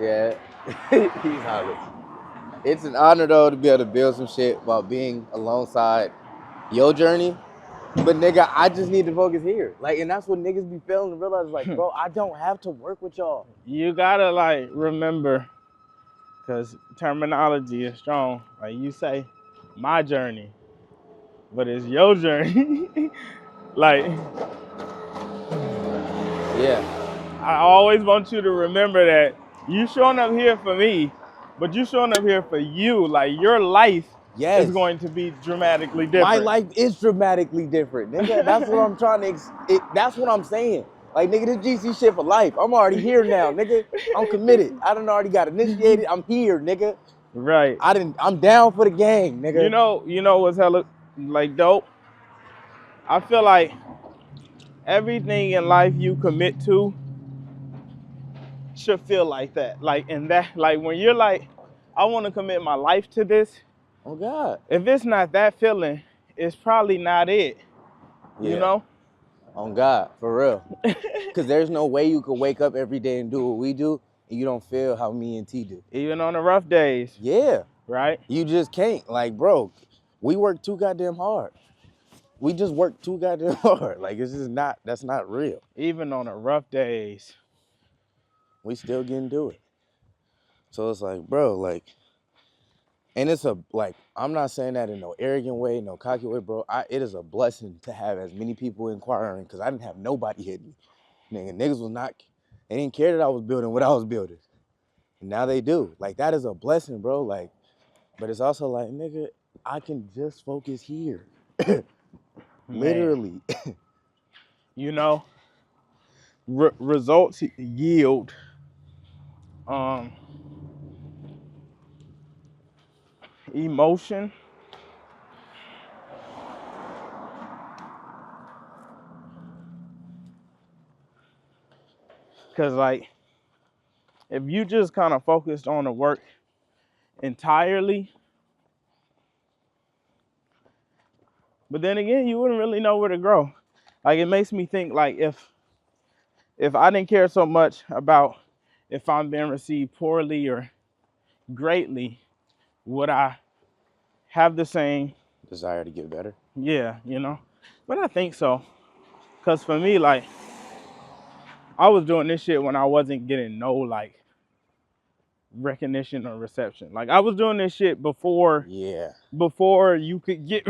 Yeah, he's honest. It's an honor though to be able to build some shit while being alongside your journey. But nigga, I just need to focus here. Like, and that's what niggas be failing to realize. Like, bro, I don't have to work with y'all. You gotta like remember, because terminology is strong. Like you say, my journey, but it's your journey. Like, Yeah. I always want you to remember that you showing up here for me, but you showing up here for you. Like your life is Yes. going to be dramatically My different. life is dramatically different, nigga. That's what I'm trying to. That's what I'm saying. Like, nigga, this GC shit for life. I'm already here now, nigga. I'm committed. I done already got initiated. I'm here, nigga. Right. I'm down for the gang, nigga. You know what's hella like dope? I feel like everything in life you commit to should feel like that. Like in that, like when you're like, I want to commit my life to this. Oh God. If it's not that feeling, it's probably not it. Yeah. You know? On God, for real. Because there's no way you could wake up every day and do what we do and you don't feel how me and T do. Even on the rough days. Yeah. Right? You just can't. Like, bro, we work too goddamn hard. We just work too goddamn hard. Like, it's just not, that's not real. Even on the rough days. We still getting to it. So it's like, bro, like, and it's like, I'm not saying that in no arrogant way, no cocky way, bro. It is a blessing to have as many people inquiring because I didn't have nobody hitting me. Niggas was not, they didn't care that I was building what I was building. And now they do. Like, that is a blessing, bro. Like, but it's also like, nigga, I can just focus here. Literally. You know, results yield emotion. Cause like, if you just kind of focused on the work entirely, but then again, you wouldn't really know where to grow. Like it makes me think like if I didn't care so much about if I'm being received poorly or greatly, would I have the same desire to get better? Yeah, you know. But I think so. Cause for me, like, I was doing this shit when I wasn't getting no like recognition or reception. Like I was doing this shit before you could get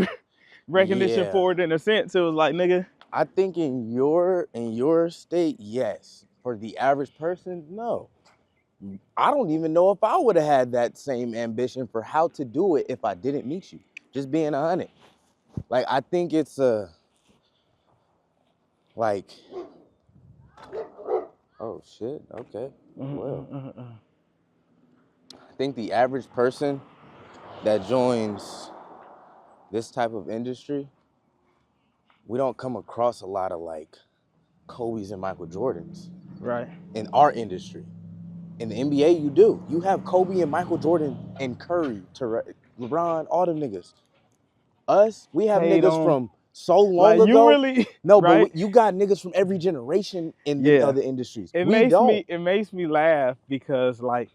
recognition for it in a sense. It was like, nigga. I think in your state, yes. For the average person, no. I don't even know if I would have had that same ambition for how to do it if I didn't meet you. Just being 100. Like, I think it's like, oh shit, okay, well. I think the average person that joins this type of industry, we don't come across a lot of like Kobe's and Michael Jordans. Right. In our industry. In the NBA, you do. You have Kobe and Michael Jordan and Curry, LeBron, all them niggas. Us, we have niggas from so long ago. You really, no, right? But you got niggas from every generation in the other industries. It makes me laugh because like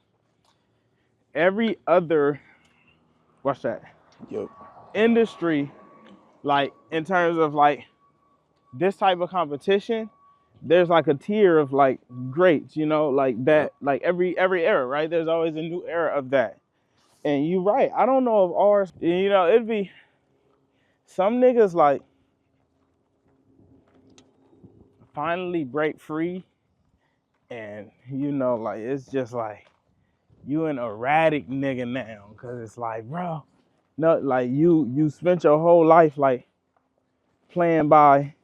every other, what's that? Industry, like in terms of like this type of competition, there's like a tier of like greats, you know, like that, like every era, right? There's always a new era of that. And you're right. I don't know if ours, you know, it'd be some niggas like finally break free and you know, like it's just like you an erratic nigga now. Cause it's like, bro, no, like you spent your whole life like playing by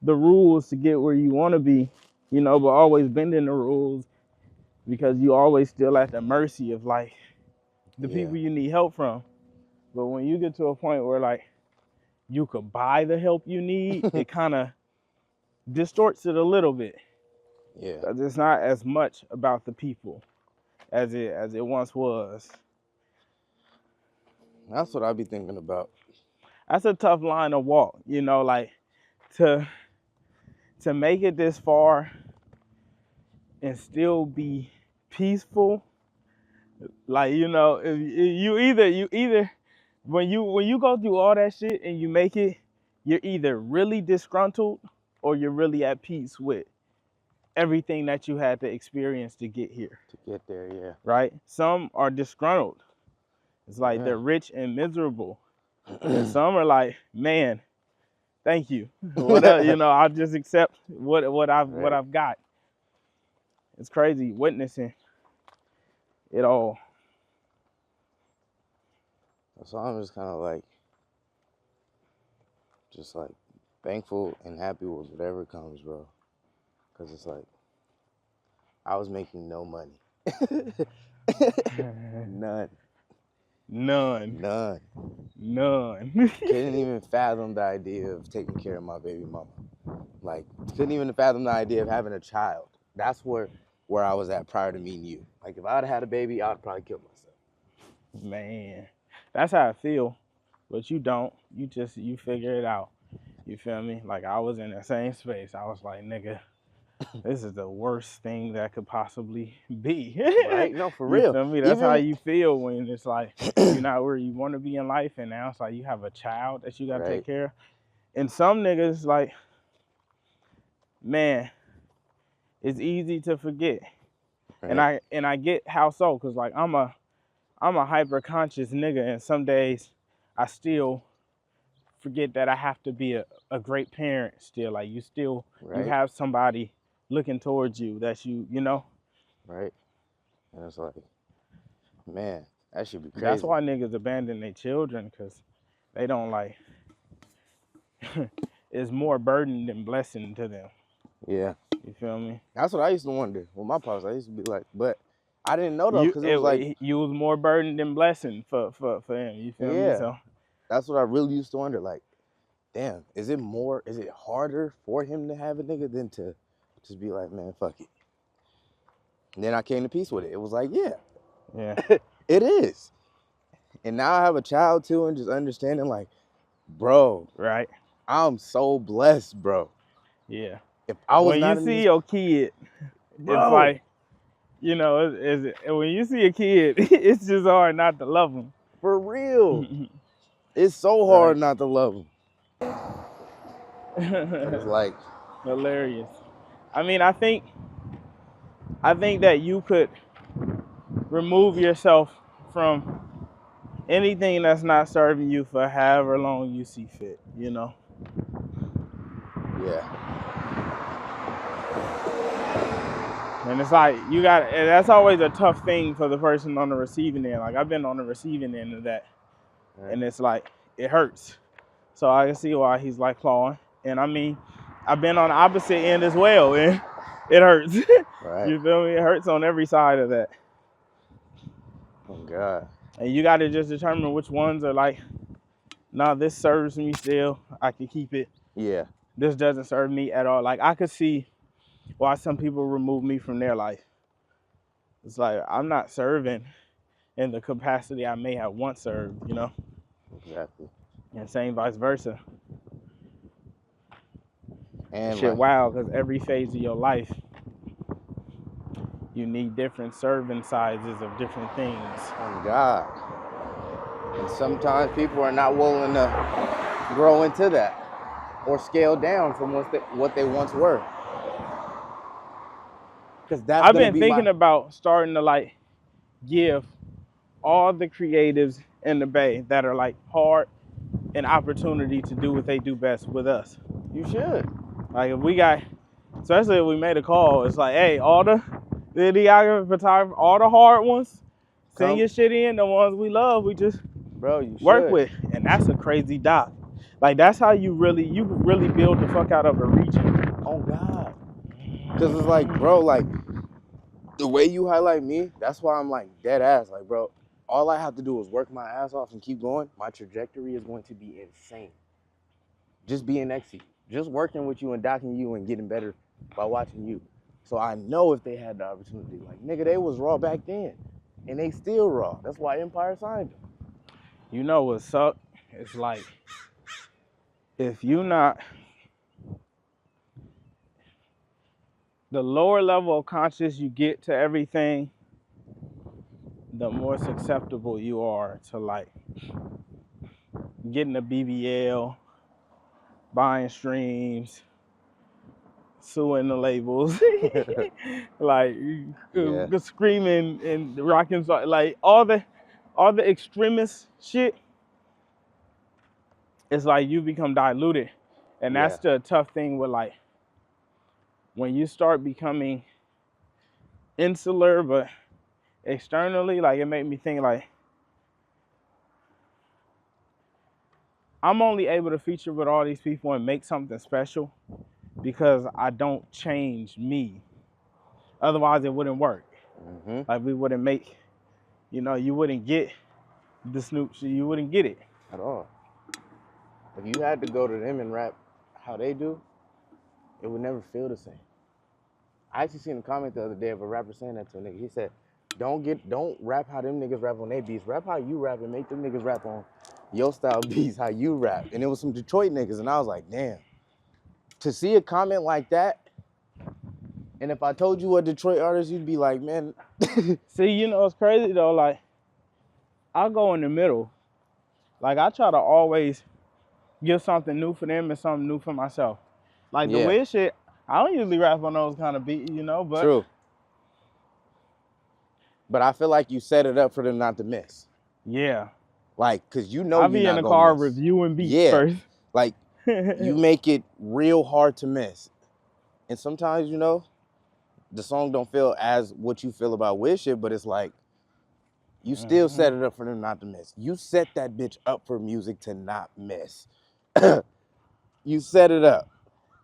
the rules to get where you want to be, you know, but always bending the rules because you always still at the mercy of like the people you need help from. But when you get to a point where like you could buy the help you need, it kind of distorts it a little bit. Yeah. Because it's not as much about the people as it once was. That's what I be thinking about. That's a tough line to walk, you know, like to make it this far and still be peaceful. Like, you know, you either when you go through all that shit and you make it, you're either really disgruntled or you're really at peace with everything that you had to experience to get here. To get there, yeah. Right? Some are disgruntled. It's like Yeah. they're rich and miserable. And some are like, man, thank you. Whatever, you know, I'll just accept what I've got. It's crazy witnessing it all. So I'm just kind of like, just like thankful and happy with whatever comes, bro. Cause it's like, I was making no money. None. Couldn't even fathom the idea of taking care of my baby mama. Like, couldn't even fathom the idea of having a child. That's where I was at prior to meeting you. Like, if I'd had a baby, I'd probably kill myself. Man, that's how I feel. But you don't. You figure it out. You feel me? Like, I was in the same space. I was like, nigga, this is the worst thing that could possibly be. Right? No, for real. You feel me? That's how you feel when it's like you're not where you want to be in life, and now it's like you have a child that you got to take care of. And some niggas, like, man, it's easy to forget. Right. And I get how so, because, like, I'm a hyper conscious nigga, and some days I still forget that I have to be a great parent still. Like, you still, you have somebody looking towards you that you know. Right. And it's like, man, that should be crazy. That's why niggas abandon their children, because they don't, like, it's more burden than blessing to them. Yeah. You feel me? That's what I used to wonder with my pops. I used to be like, but I didn't know though, because it was like, you was more burden than blessing for him. You feel me? So that's what I really used to wonder. Like, damn, is it harder for him to have a nigga than to just be like, man, fuck it? And then I came to peace with it. It was like, yeah, it is. And now I have a child too, and just understanding, like, bro, right? I'm so blessed, bro. Yeah. If I was when not you see your kid, bro, it's like, you know, when you see a kid, it's just hard not to love them. For real. It's so hard not to love them. It's like hilarious. I mean, I think that you could remove yourself from anything that's not serving you for however long you see fit, you know? Yeah. And it's like, and that's always a tough thing for the person on the receiving end. Like, I've been on the receiving end of that. Right. And it's like, it hurts. So I can see why he's like clawing. And I mean, I've been on the opposite end as well, and it hurts. Right. You feel me? It hurts on every side of that. Oh, God. And you got to just determine which ones are like, nah, this serves me still. I can keep it. Yeah. This doesn't serve me at all. Like, I could see why some people remove me from their life. It's like, I'm not serving in the capacity I may have once served, you know? Exactly. And same vice versa. And shit, wow, because every phase of your life, you need different serving sizes of different things. Oh, God. And sometimes people are not willing to grow into that or scale down from what they once were. Because that's I've been thinking about starting to, like, give all the creatives in the Bay that are, like, hard an opportunity to do what they do best with us. You should. Like, if we got, especially if we made a call, it's like, hey, all the videographer, photographer, all the hard ones, send your shit in. The ones we love, we just work with. And that's a crazy doc. Like, that's how you really build the fuck out of a region. Oh, God. Because it's like, bro, like, the way you highlight me, that's why I'm like dead ass. Like, bro, all I have to do is work my ass off and keep going. My trajectory is going to be insane. Just being next to you. Just working with you and docking you and getting better by watching you. So I know if they had the opportunity, like, nigga, they was raw back then. And they still raw. That's why Empire signed them. You know what sucks? It's like, if you not, the lower level of conscious you get to everything, the more susceptible you are to like getting a BBL, buying streams, suing the labels, like Yeah. screaming and rocking, like all the extremist shit. It's like you become diluted, and Yeah. that's the tough thing with like when you start becoming insular, but externally, like it made me think like I'm only able to feature with all these people and make something special because I don't change me. Otherwise, it wouldn't work. Mm-hmm. Like we wouldn't make, you wouldn't get the Snoop shit. You wouldn't get it At all. If you had to go to them and rap how they do, it would never feel the same. I actually seen a comment the other day of a rapper saying that to a nigga. He said, don't rap how them niggas rap on their beats. Rap how you rap and make them niggas rap on your style beats, how you rap. And it was some Detroit niggas, and I was like, damn. To see a comment like that, and if I told you a Detroit artist, you'd be like, man. See, it's crazy though. Like, I go in the middle. Like, I try to always give something new for them and something new for myself. Like the Yeah. weird shit, I don't usually rap on those kind of beats, but True. But I feel like you set it up for them not to miss. yeah. Like, cause I'll you're be not in the gonna car miss. reviewing beats Yeah. first. Like, you make it real hard to miss. And sometimes, the song don't feel as what you feel about Wish It, but it's like, you still set it up for them not to miss. You set that bitch up for music to not miss. You set it up.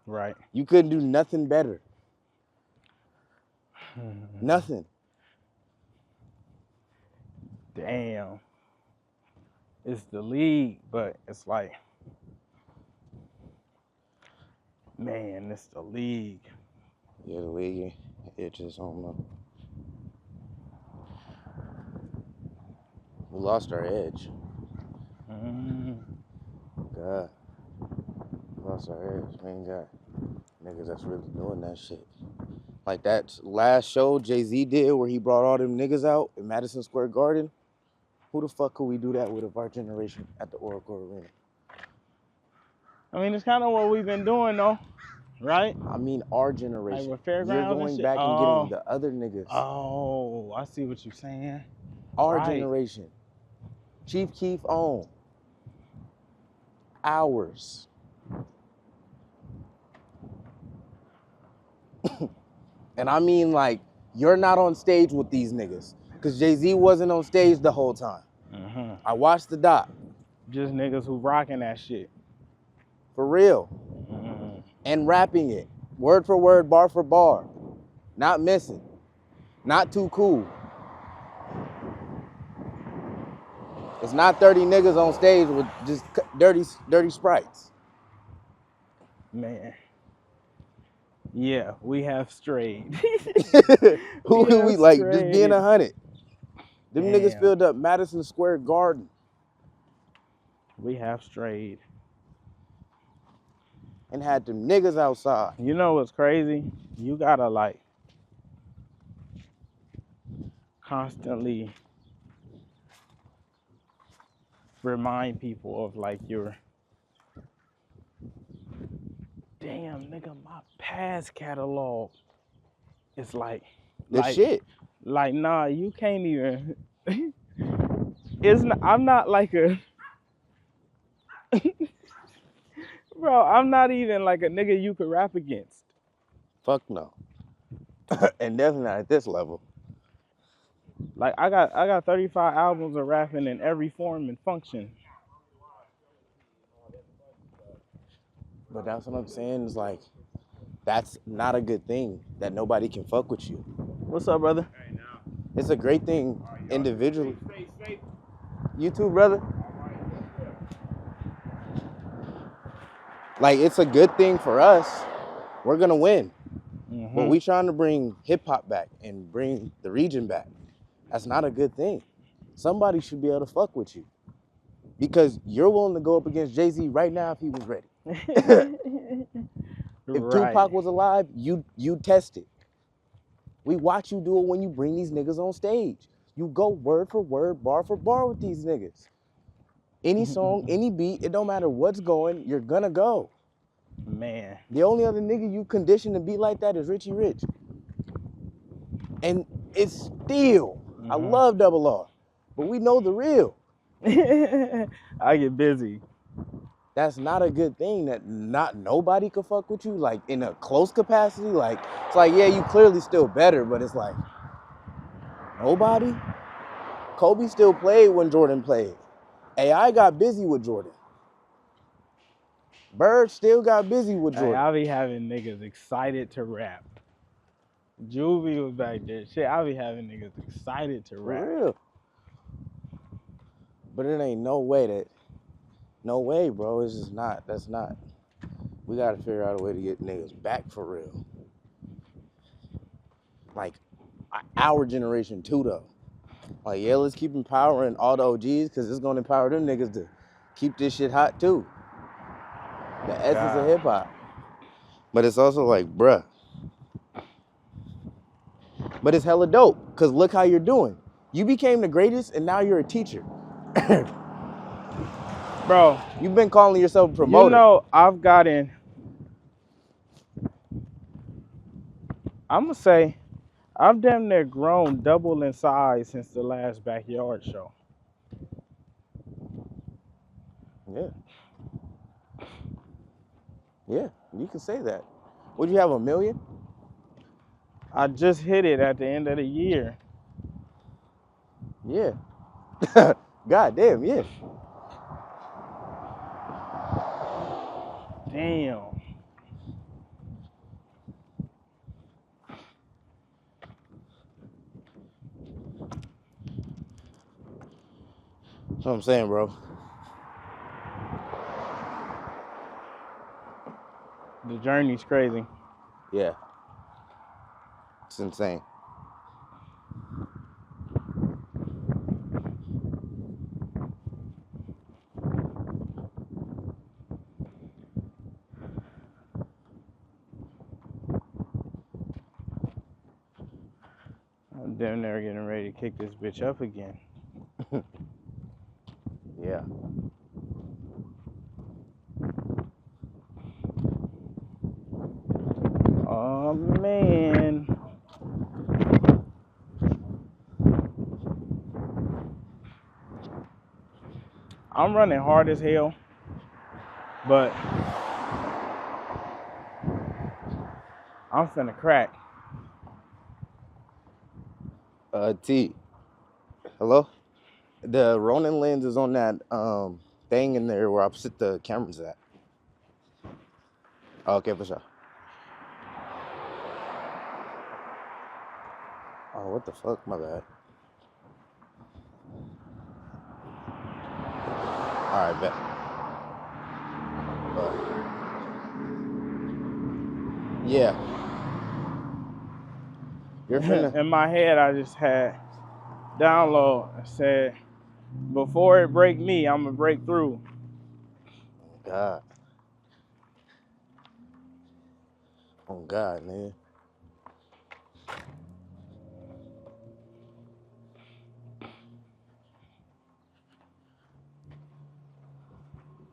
Right. You couldn't do nothing better. Nothing. Damn. It's the league, but it's like, man, it's the league. Yeah, the league, it just, I don't know. We lost our edge. God. We lost our edge. We ain't got niggas that's really doing that shit. Like that last show Jay-Z did where he brought all them niggas out in Madison Square Garden. Who the fuck could we do that with of our generation at the Oracle Arena? I mean, it's kind of what we've been doing though, right? I mean, our generation. Like with fairgrounds You're and going shit? back and getting the other niggas. Oh, I see what you're saying. Our Right. generation. Chief Keef on. Ours. And I mean, like, you're not on stage with these niggas. Because Jay-Z wasn't on stage the whole time. I watched the doc. Just niggas who rocking that shit. For real. And rapping it. Word for word, bar for bar. Not missing. Not too cool. It's not 30 niggas on stage with just dirty sprites. Man. Yeah, we have strayed. Who we like, just being 100. Them niggas Damn. filled up Madison Square Garden. We have strayed. And had them niggas outside. You know what's crazy? You gotta like constantly remind people of like your damn nigga, my past catalog is like The shit. Like, nah, you can't even I'm not like a bro, I'm not even like a nigga you could rap against. Fuck no. And definitely not at this level. Like I got 35 albums of rapping in every form and function. But that's what I'm saying is like, that's not a good thing that nobody can fuck with you. What's up, brother? It's a great thing individually. You too, brother. Like, it's a good thing for us. We're gonna win. But we trying to bring hip hop back and bring the region back. That's not a good thing. Somebody should be able to fuck with you. Because you're willing to go up against Jay-Z right now if he was ready. If Tupac was alive, you test it. We watch you do it when you bring these niggas on stage. You go word for word, bar for bar with these niggas. Any song, any beat, it don't matter what's going, you're gonna go. Man. The only other nigga you condition to be like that is Richie Rich. And it's still, I love Double R, but we know the real. I get busy. That's not a good thing that not nobody could fuck with you, like in a close capacity. Like, it's like, yeah, you clearly still better, but it's like, nobody? Kobe still played when Jordan played. AI got busy with Jordan. Bird still got busy with Hey, Jordan. I be having niggas excited to rap. Juvie was back there. Shit, I be having niggas excited to rap. For real. But it ain't no way, bro. It's just not. That's not. We gotta figure out a way to get niggas back for real. Like, our generation too, though. Like, yeah, let's keep empowering all the OGs, because it's gonna empower them niggas to keep this shit hot too. The essence of hip hop. But it's also like, bruh. But it's hella dope, because look how you're doing. You became the greatest, and now you're a teacher. Bro, You've been calling yourself a promoter. You know, I'm gonna say, I've damn near grown double in size since the last backyard show. Yeah. Yeah, you can say that. Would you have 1 million? I just hit it at the end of the year. Yeah. God damn, yeah. Damn. That's what I'm saying, bro. The journey's crazy. Yeah. It's insane. I'm damn near getting ready to kick this bitch up again. Yeah. Oh, man. I'm running hard as hell, but I'm finna crack. T. Hello? The Ronin lens is on that thing in there where I sit the cameras at. Okay, for sure. Oh, what the fuck? My bad. All right, bet. Yeah. You're finna. In my head, I just had download and said, before it break me, I'm gonna break through. God. Oh, God, man.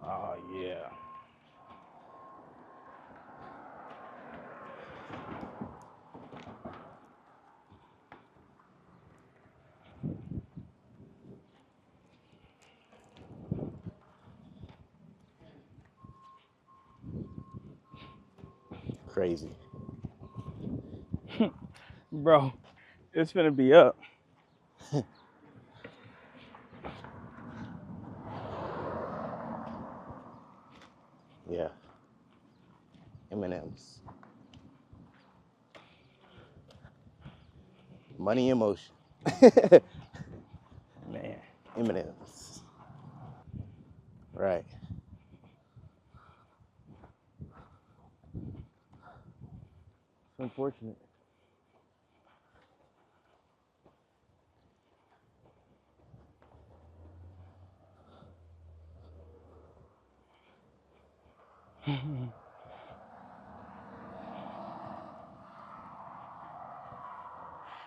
Oh, yeah. Crazy. Bro, it's finna be up. Yeah. M&M's. Money in motion. Man. M&M's. Right. It's unfortunate.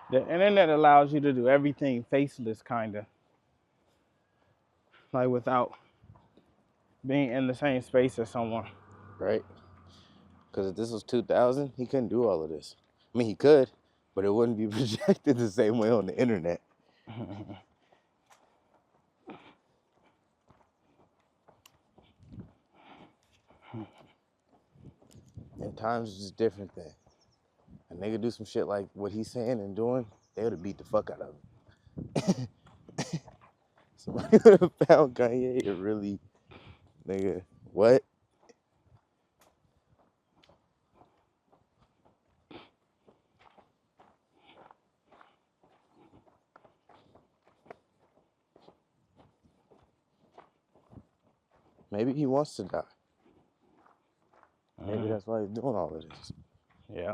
The internet allows you to do everything faceless, kind of. Like without being in the same space as someone. Right? Because if this was 2000, he couldn't do all of this. I mean, he could, but it wouldn't be projected the same way on the internet. And times is just different then. A nigga do some shit like what he's saying and doing, they would have beat the fuck out of him. Somebody would have found Kanye and really, nigga, what? Maybe he wants to die. Maybe that's why he's doing all of this. Yeah.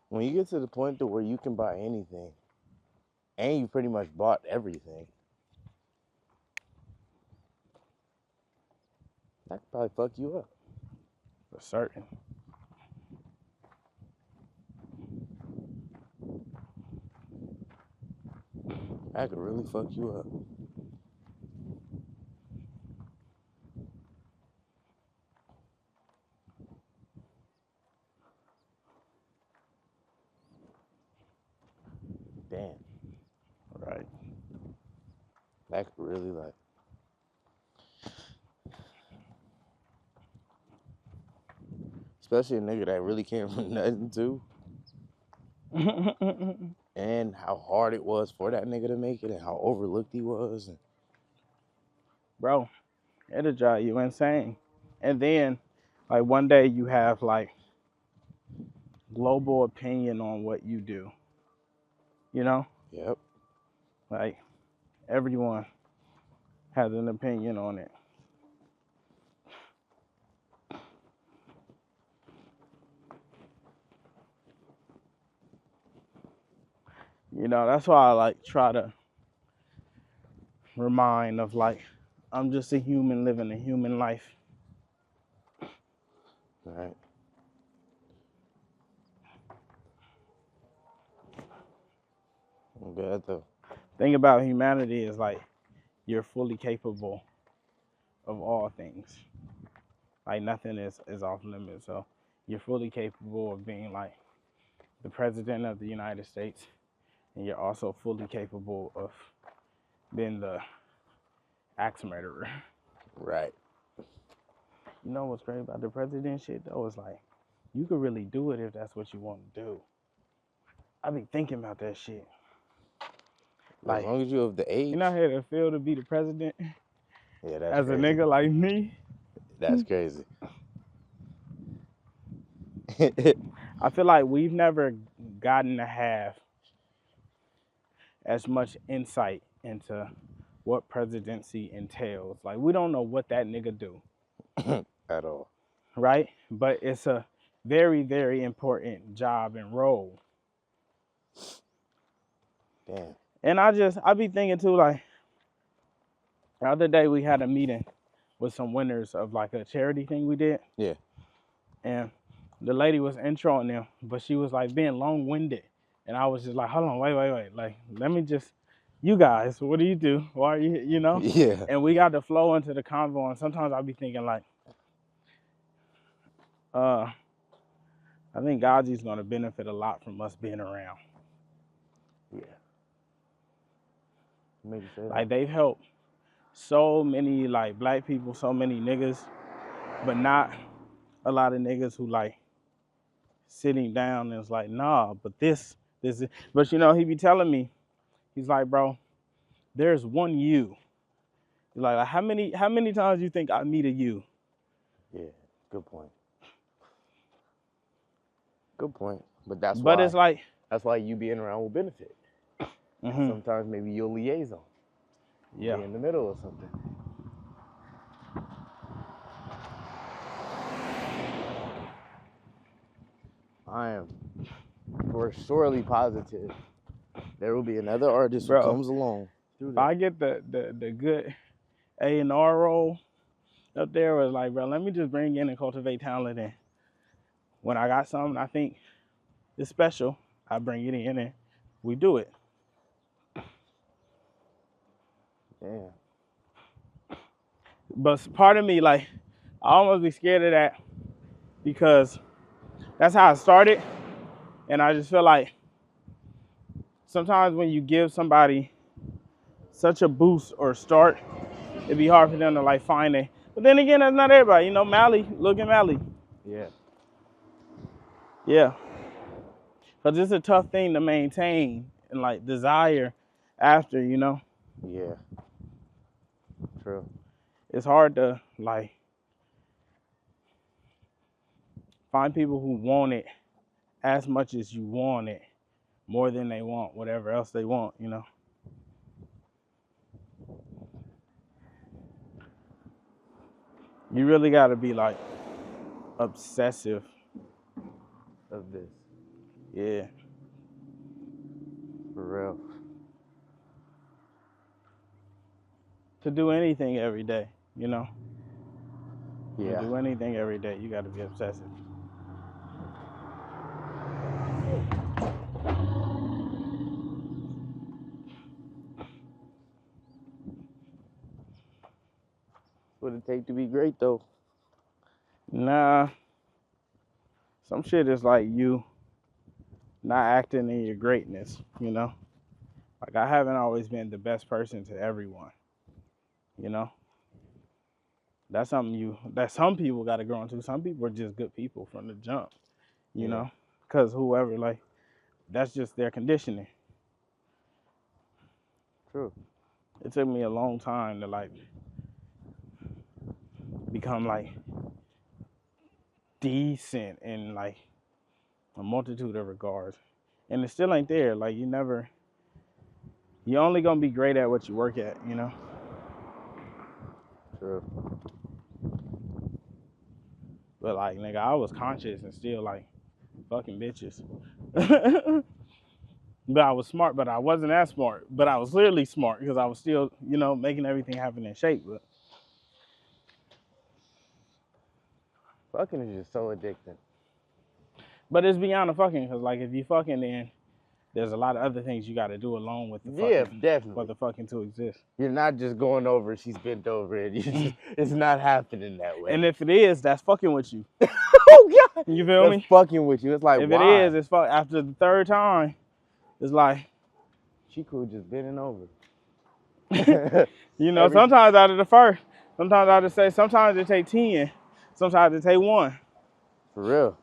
When you get to the point to where you can buy anything, and you pretty much bought everything, that could probably fuck you up. For certain. That could really fuck you up. Damn. Right. That could really like. Especially a nigga that really came from nothing too. And how hard it was for that nigga to make it and how overlooked he was. And Bro, it'll drive you insane. And then, like, one day you have, like, global opinion on what you do. You know? yep. Like, everyone has an opinion on it. You know, that's why I, like, try to remind of, like, I'm just a human living a human life. Right. I'm good though. Thing about humanity is, like, you're fully capable of all things. Like, nothing is off limits. So you're fully capable of being, like, the president of the United States. And you're also fully capable of being the axe murderer. Right. You know what's great about the president shit, though? It's like, you could really do it if that's what you want to do. I be thinking about that shit. Like, as long as you're of the age. you know how it feel to be the president? Yeah, that's As crazy. a nigga like me? That's crazy. I feel like we've never gotten to have as much insight into what presidency entails. Like, we don't know what that nigga do. At all. Right? But it's a very, very important job and role. Damn. And I be thinking too, like, the other day we had a meeting with some winners of like a charity thing we did. Yeah. And the lady was introing them, but she was like being long-winded. And I was just like, hold on, wait. Like, let me just, you guys, what do you do? Why are you know? Yeah. And we got to flow into the convo. And sometimes I'll be thinking like, I think Gaji's going to benefit a lot from us being around. Yeah. Make you say that. Like, they've helped so many like black people, so many niggas, but not a lot of niggas who like sitting down and it's like, nah, but this is, but you know, he be telling me, he's like, bro, there's one you. He's like, how many times you think I meet a you? Yeah, good point. Good point. But that's why. But it's like, that's why you being around will benefit. Sometimes maybe you'll liaison. Yeah. Be in the middle of something. I am for surely positive there will be another artist who comes along. do If that. I get the good A&R role up there, was like, bro, let me just bring in and cultivate talent, and when I got something I think is special, I bring it in and we do it. Damn. But part of me, like, I almost be scared of that because that's how I started, and I just feel like sometimes when you give somebody such a boost or start, it'd be hard for them to like find it. But then again, that's not everybody. You know, Mally, look at Mally. Yeah. Yeah. Because it's a tough thing to maintain and like desire after, you know. Yeah. True. It's hard to like find people who want it as much as you want it, more than they want whatever else they want, you know. You really got to be like obsessive Of this. Yeah. For real. To do anything every day, you know. Yeah. To do anything every day, you got to be obsessive. What it take to be great though? Nah. Some shit is like you not acting in your greatness, you know. Like I haven't always been the best person to everyone, you know. That's something that some people got to grow into. Some people are just good people from the jump, you know, because whoever, like, that's just their conditioning. True. It took me a long time to like become like decent in like a multitude of regards, and it still ain't there. Like you're only gonna be great at what you work at, you know. True. But like, nigga, I was conscious and still like fucking bitches. But I was smart, but I wasn't as smart. But I was clearly smart because I was still, you know, making everything happen in shape. But Fucking is just so addicting. But it's beyond the fucking, because like if you fucking, then there's a lot of other things you got to do along with the fucking. Yeah, definitely. For the fucking to exist. You're not just going over, she's bent over, and it's not happening that way. And if it is, that's fucking with you. Oh God! You feel That's me? fucking with you. It's like, if why? it is, it's after the third time, it's like, she could just bending over. you know, sometimes out of the first, sometimes I just say, sometimes it take 10, sometimes it take 1. For real.